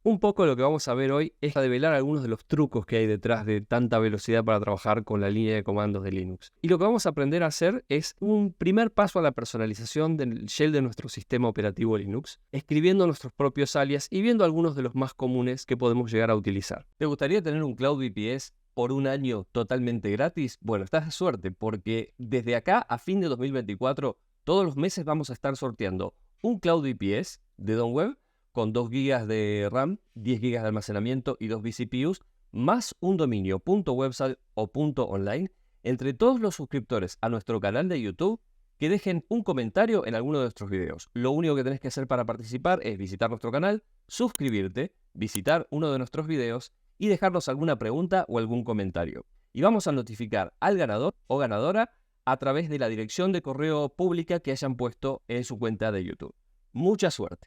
Un poco lo que vamos a ver hoy es a develar algunos de los trucos que hay detrás de tanta velocidad para trabajar con la línea de comandos de Linux. Y lo que vamos a aprender a hacer es un primer paso a la personalización del shell de nuestro sistema operativo Linux, escribiendo nuestros propios alias y viendo algunos de los más comunes que podemos llegar a utilizar. ¿Te gustaría tener un Cloud VPS por un año totalmente gratis? Bueno, estás de suerte porque desde acá a fin de 2024 todos los meses vamos a estar sorteando un Cloud VPS de DOMWeb con 2 GB de RAM, 10 GB de almacenamiento y 2 vCPUs, más un dominio .website o .online entre todos los suscriptores a nuestro canal de YouTube que dejen un comentario en alguno de nuestros videos. Lo único que tenés que hacer para participar es visitar nuestro canal, suscribirte, visitar uno de nuestros videos y dejarnos alguna pregunta o algún comentario. Y vamos a notificar al ganador o ganadora a través de la dirección de correo pública que hayan puesto en su cuenta de YouTube. Mucha suerte.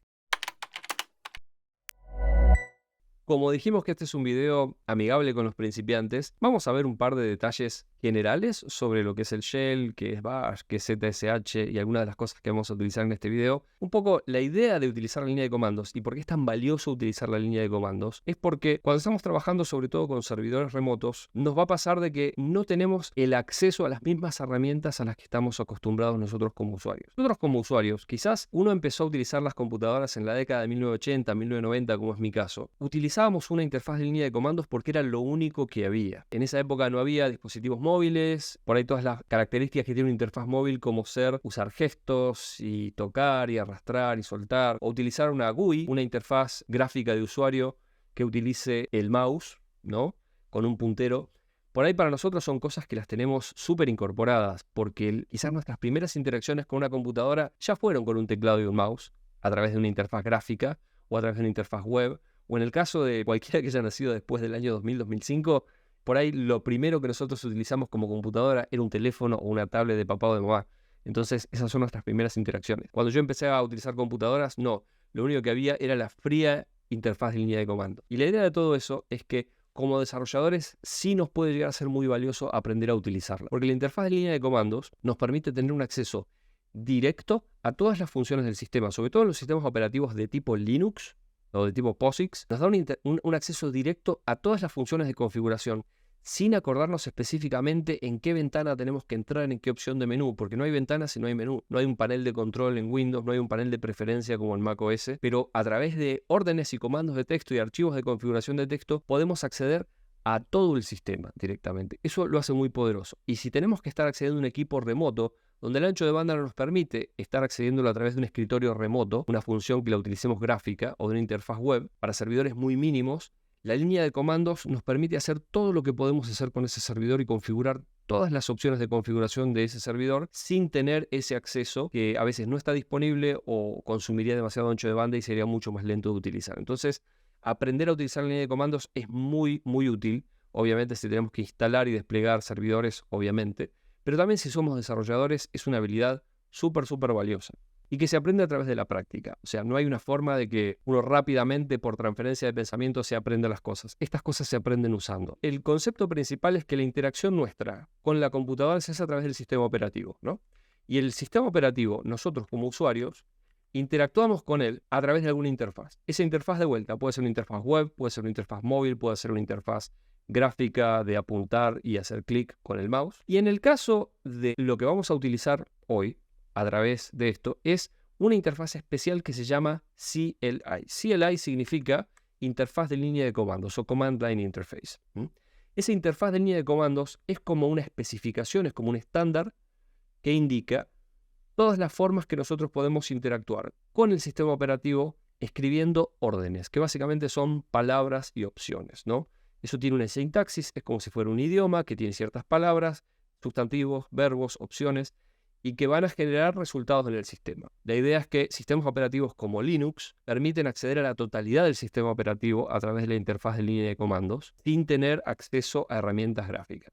Como dijimos que este es un video amigable con los principiantes, vamos a ver un par de detalles generales sobre lo que es el shell, qué es bash, qué es ZSH y algunas de las cosas que vamos a utilizar en este video. Un poco la idea de utilizar la línea de comandos y por qué es tan valioso utilizar la línea de comandos es porque cuando estamos trabajando sobre todo con servidores remotos, nos va a pasar de que no tenemos el acceso a las mismas herramientas a las que estamos acostumbrados nosotros como usuarios. Nosotros como usuarios, quizás uno empezó a utilizar las computadoras en la década de 1980, 1990, como es mi caso. Utilizábamos una interfaz de línea de comandos porque era lo único que había. En esa época no había dispositivos móviles, por ahí todas las características que tiene una interfaz móvil como usar gestos y tocar y arrastrar y soltar, o utilizar una GUI, una interfaz gráfica de usuario que utilice el mouse, ¿no? Con un puntero. Por ahí para nosotros son cosas que las tenemos súper incorporadas, porque quizás nuestras primeras interacciones con una computadora ya fueron con un teclado y un mouse, a través de una interfaz gráfica o a través de una interfaz web, o en el caso de cualquiera que haya nacido después del año 2000-2005, por ahí lo primero que nosotros utilizamos como computadora era un teléfono o una tablet de papá o de mamá. Entonces esas son nuestras primeras interacciones. Cuando yo empecé a utilizar computadoras, no. Lo único que había era la fría interfaz de línea de comando. Y la idea de todo eso es que como desarrolladores sí nos puede llegar a ser muy valioso aprender a utilizarla. Porque la interfaz de línea de comandos nos permite tener un acceso directo a todas las funciones del sistema, sobre todo en los sistemas operativos de tipo Linux o de tipo POSIX, nos da un acceso directo a todas las funciones de configuración sin acordarnos específicamente en qué ventana tenemos que entrar, en qué opción de menú, porque no hay ventanas y no hay menú. No hay un panel de control en Windows, no hay un panel de preferencia como en macOS, pero a través de órdenes y comandos de texto y archivos de configuración de texto podemos acceder a todo el sistema directamente. Eso lo hace muy poderoso. Y si tenemos que estar accediendo a un equipo remoto, donde el ancho de banda no nos permite estar accediéndolo a través de un escritorio remoto, una función que la utilicemos gráfica o de una interfaz web, para servidores muy mínimos, la línea de comandos nos permite hacer todo lo que podemos hacer con ese servidor y configurar todas las opciones de configuración de ese servidor sin tener ese acceso que a veces no está disponible o consumiría demasiado ancho de banda y sería mucho más lento de utilizar. Entonces, aprender a utilizar la línea de comandos es muy, muy útil. Obviamente, si tenemos que instalar y desplegar servidores, obviamente. Pero también si somos desarrolladores es una habilidad súper, súper valiosa y que se aprende a través de la práctica. O sea, no hay una forma de que uno rápidamente por transferencia de pensamiento se aprenda las cosas. Estas cosas se aprenden usando. El concepto principal es que la interacción nuestra con la computadora se hace a través del sistema operativo, ¿no? Y el sistema operativo, nosotros como usuarios, interactuamos con él a través de alguna interfaz. Esa interfaz de vuelta puede ser una interfaz web, puede ser una interfaz móvil, puede ser una interfaz gráfica de apuntar y hacer clic con el mouse. Y en el caso de lo que vamos a utilizar hoy a través de esto es una interfaz especial que se llama CLI. CLI significa interfaz de línea de comandos o Command Line Interface. Esa interfaz de línea de comandos es como una especificación, es como un estándar que indica todas las formas que nosotros podemos interactuar con el sistema operativo escribiendo órdenes, que básicamente son palabras y opciones, ¿no? Eso tiene una sintaxis, es como si fuera un idioma que tiene ciertas palabras, sustantivos, verbos, opciones, y que van a generar resultados en el sistema. La idea es que sistemas operativos como Linux permiten acceder a la totalidad del sistema operativo a través de la interfaz de línea de comandos, sin tener acceso a herramientas gráficas.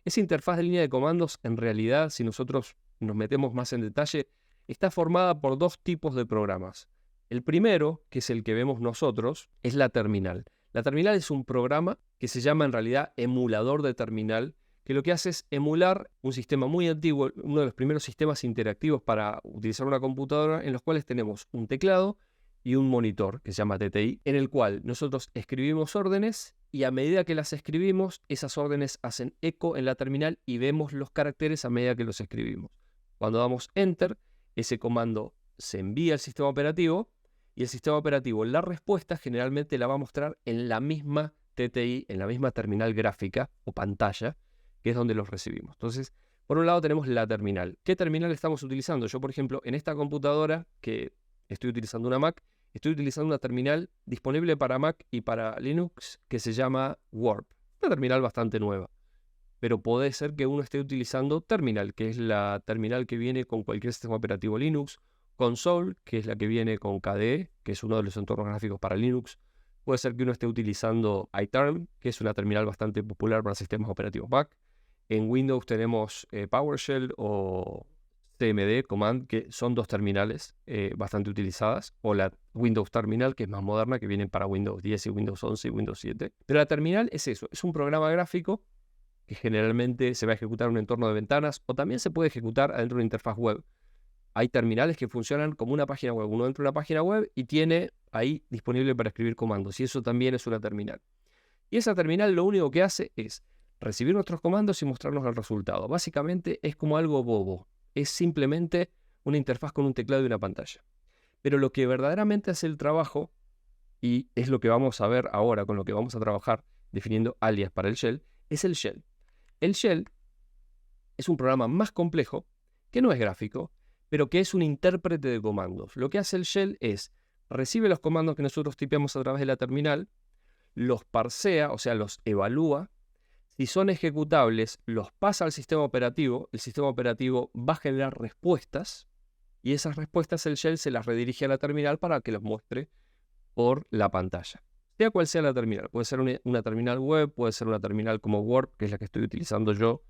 Esa interfaz de línea de comandos, en realidad, si nosotros nos metemos más en detalle, está formada por dos tipos de programas. El primero, que es el que vemos nosotros, es la terminal. La terminal es un programa que se llama en realidad emulador de terminal, que lo que hace es emular un sistema muy antiguo, uno de los primeros sistemas interactivos para utilizar una computadora, en los cuales tenemos un teclado y un monitor que se llama TTI, en el cual nosotros escribimos órdenes y a medida que las escribimos, esas órdenes hacen eco en la terminal y vemos los caracteres a medida que los escribimos. Cuando damos Enter, ese comando se envía al sistema operativo y el sistema operativo la respuesta generalmente la va a mostrar en la misma TTI, en la misma terminal gráfica o pantalla, que es donde los recibimos. Entonces, por un lado tenemos la terminal. ¿Qué terminal estamos utilizando? Yo, por ejemplo, en esta computadora que estoy utilizando una Mac, estoy utilizando una terminal disponible para Mac y para Linux que se llama Warp. Una terminal bastante nueva. Pero puede ser que uno esté utilizando Terminal, que es la terminal que viene con cualquier sistema operativo Linux. Console, que es la que viene con KDE, que es uno de los entornos gráficos para Linux. Puede ser que uno esté utilizando iTerm, que es una terminal bastante popular para sistemas operativos Mac. En Windows tenemos PowerShell o CMD, Command, que son dos terminales bastante utilizadas, o la Windows Terminal, que es más moderna, que vienen para Windows 10 y Windows 11 y Windows 7. Pero la terminal es eso, es un programa gráfico que generalmente se va a ejecutar en un entorno de ventanas, o también se puede ejecutar adentro de una interfaz web. Hay terminales que funcionan como una página web. Uno entra en una página web y tiene ahí disponible para escribir comandos, y eso también es una terminal. Y esa terminal lo único que hace es recibir nuestros comandos y mostrarnos el resultado. Básicamente es como algo bobo. Es simplemente una interfaz con un teclado y una pantalla. Pero lo que verdaderamente hace el trabajo, y es lo que vamos a ver ahora con lo que vamos a trabajar definiendo alias para el shell, es el shell. El shell es un programa más complejo, que no es gráfico, pero que es un intérprete de comandos. Lo que hace el shell es, recibe los comandos que nosotros tipeamos a través de la terminal, los parsea, o sea, los evalúa. Si son ejecutables, los pasa al sistema operativo. El sistema operativo va a generar respuestas y esas respuestas el shell se las redirige a la terminal para que los muestre por la pantalla. Sea cual sea la terminal. Puede ser una terminal web, puede ser una terminal como Word, que es la que estoy utilizando yo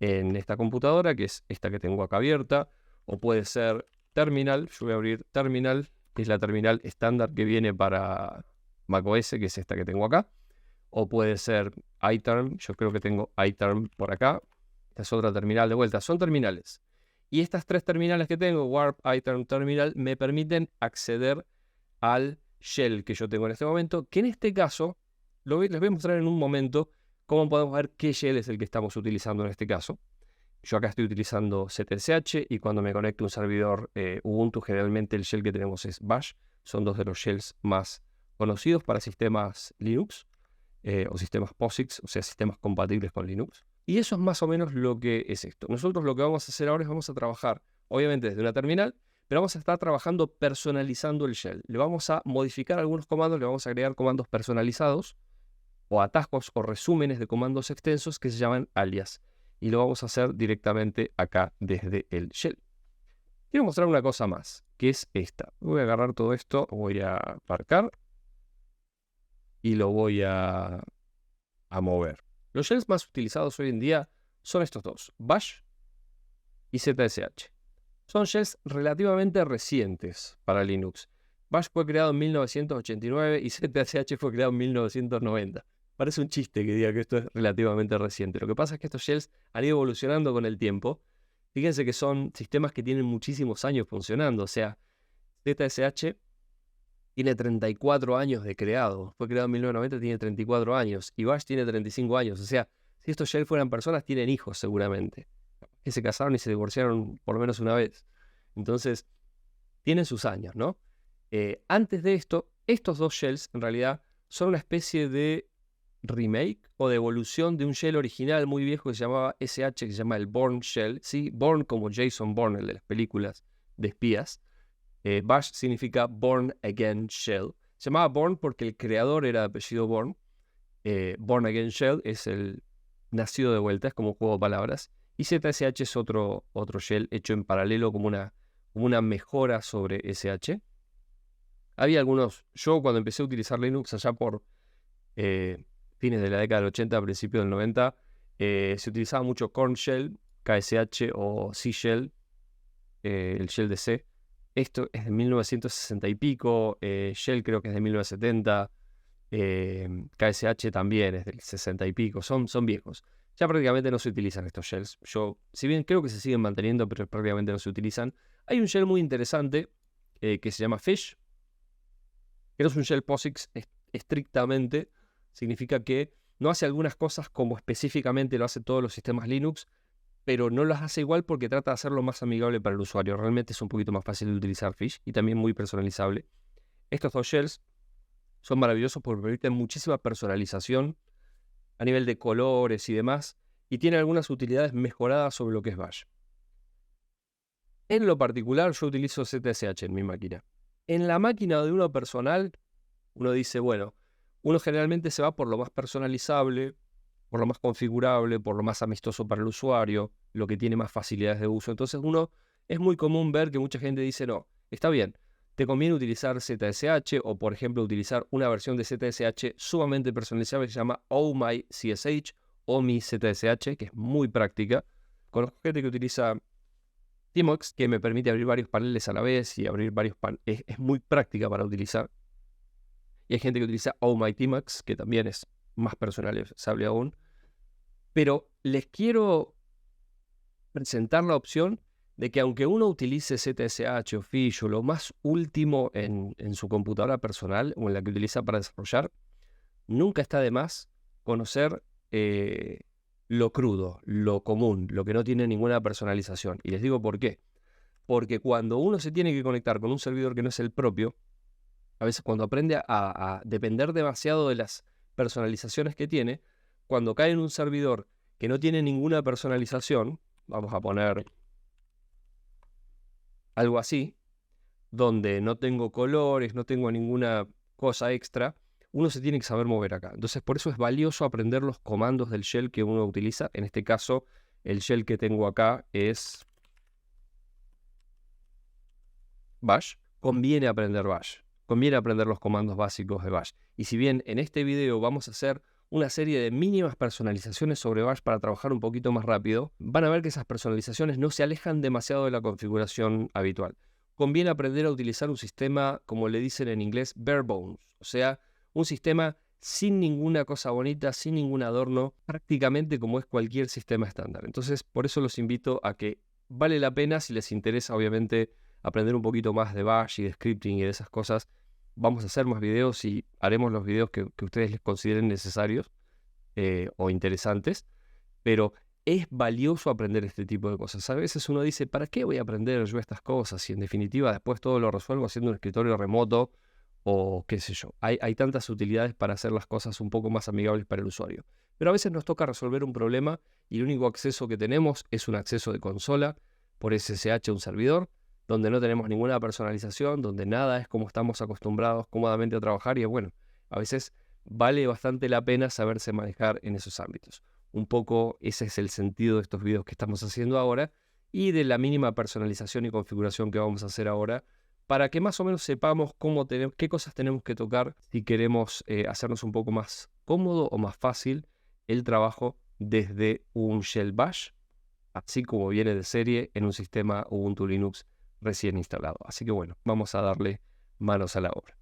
en esta computadora, que es esta que tengo acá abierta, o puede ser terminal. Yo voy a abrir terminal, que es la terminal estándar que viene para macOS, que es esta que tengo acá. O puede ser iTerm, yo creo que tengo iTerm por acá. Esta es otra terminal de vuelta, son terminales. Y estas tres terminales que tengo, Warp, iTerm, Terminal, me permiten acceder al shell que yo tengo en este momento, que en este caso, les voy a mostrar en un momento cómo podemos ver qué shell es el que estamos utilizando en este caso. Yo acá estoy utilizando ZSH y cuando me conecto a un servidor Ubuntu, generalmente el shell que tenemos es Bash. Son dos de los shells más conocidos para sistemas Linux. O sistemas POSIX, o sea, sistemas compatibles con Linux. Y eso es más o menos lo que es esto. Nosotros lo que vamos a hacer ahora es vamos a trabajar, obviamente desde una terminal, pero vamos a estar trabajando personalizando el shell. Le vamos a modificar algunos comandos, le vamos a agregar comandos personalizados, o atajos o resúmenes de comandos extensos que se llaman alias. Y lo vamos a hacer directamente acá desde el shell. Quiero mostrar una cosa más, que es esta. Voy a agarrar todo esto, voy a aparcar y lo voy a mover. Los shells más utilizados hoy en día son estos dos, Bash y ZSH. Son shells relativamente recientes para Linux. Bash fue creado en 1989 y ZSH fue creado en 1990. Parece un chiste que diga que esto es relativamente reciente. Lo que pasa es que estos shells han ido evolucionando con el tiempo. Fíjense que son sistemas que tienen muchísimos años funcionando. O sea, ZSH tiene 34 años de creado. Fue creado en 1990, tiene 34 años. Y Bash tiene 35 años. O sea, si estos shells fueran personas, tienen hijos seguramente. Que se casaron y se divorciaron por lo menos una vez. Entonces, tienen sus años, ¿no? Antes de esto, estos dos shells en realidad son una especie de remake o de evolución de un shell original muy viejo que se llamaba SH, que se llama el Bourne Shell. ¿Sí? Bourne como Jason Bourne, el de las películas de espías. Bash significa Born Again Shell. Se llamaba Born porque el creador era de apellido Born. Born Again Shell es el nacido de vuelta, es como un juego de palabras. Y ZSH es otro shell hecho en paralelo como una mejora sobre SH. Había algunos, yo cuando empecé a utilizar Linux allá por fines de la década del 80, principios del 90, se utilizaba mucho Korn Shell, KSH o C Shell, el shell de C. Esto es de 1960 y pico, Shell creo que es de 1970, KSH también es del 60 y pico, son viejos. Ya prácticamente no se utilizan estos shells. Yo, si bien creo que se siguen manteniendo, pero prácticamente no se utilizan. Hay un shell muy interesante que se llama Fish, que no es un shell POSIX estrictamente, significa que no hace algunas cosas como específicamente lo hacen todos los sistemas Linux, pero no las hace igual porque trata de hacerlo más amigable para el usuario. Realmente es un poquito más fácil de utilizar Fish y también muy personalizable. Estos dos shells son maravillosos porque permiten muchísima personalización a nivel de colores y demás, y tienen algunas utilidades mejoradas sobre lo que es Bash. En lo particular, yo utilizo ZSH en mi máquina. En la máquina de uno personal, uno dice, bueno, uno generalmente se va por lo más personalizable, por lo más configurable, por lo más amistoso para el usuario, lo que tiene más facilidades de uso. Entonces es muy común ver que mucha gente dice, no, está bien, te conviene utilizar ZSH o, por ejemplo, utilizar una versión de ZSH sumamente personalizable que se llama OhmyCSH o mi ZSH, que es muy práctica. Conozco gente que utiliza Tmux, que me permite abrir varios paneles a la vez y abrir varios paneles. Es muy práctica para utilizar. Y hay gente que utiliza OhmyTmux, que también es más personalizable aún. Pero les quiero presentar la opción de que aunque uno utilice ZSH o Fish o lo más último en su computadora personal o en la que utiliza para desarrollar, nunca está de más conocer lo crudo, lo común, lo que no tiene ninguna personalización. Y les digo por qué. Porque cuando uno se tiene que conectar con un servidor que no es el propio, a veces cuando aprende a depender demasiado de las personalizaciones que tiene, cuando cae en un servidor que no tiene ninguna personalización, vamos a poner algo así, donde no tengo colores, no tengo ninguna cosa extra, uno se tiene que saber mover acá. Entonces, por eso es valioso aprender los comandos del shell que uno utiliza. En este caso, el shell que tengo acá es Bash. Conviene aprender Bash. Conviene aprender los comandos básicos de Bash. Y si bien en este video vamos a hacer una serie de mínimas personalizaciones sobre Bash para trabajar un poquito más rápido, van a ver que esas personalizaciones no se alejan demasiado de la configuración habitual. Conviene aprender a utilizar un sistema, como le dicen en inglés, bare bones, o sea, un sistema sin ninguna cosa bonita, sin ningún adorno, prácticamente como es cualquier sistema estándar. Entonces, por eso los invito a que vale la pena, si les interesa, obviamente, aprender un poquito más de Bash y de scripting y de esas cosas. Vamos a hacer más videos y haremos los videos que ustedes les consideren necesarios o interesantes, pero es valioso aprender este tipo de cosas. A veces uno dice, ¿para qué voy a aprender yo estas cosas? Y en definitiva después todo lo resuelvo haciendo un escritorio remoto o qué sé yo. Hay tantas utilidades para hacer las cosas un poco más amigables para el usuario. Pero a veces nos toca resolver un problema y el único acceso que tenemos es un acceso de consola por SSH a un servidor, donde no tenemos ninguna personalización, donde nada es como estamos acostumbrados cómodamente a trabajar y bueno, a veces vale bastante la pena saberse manejar en esos ámbitos. Un poco ese es el sentido de estos videos que estamos haciendo ahora y de la mínima personalización y configuración que vamos a hacer ahora para que más o menos sepamos qué cosas tenemos que tocar si queremos hacernos un poco más cómodo o más fácil el trabajo desde un shell bash, así como viene de serie en un sistema Ubuntu Linux recién instalado. Así que bueno, vamos a darle manos a la obra.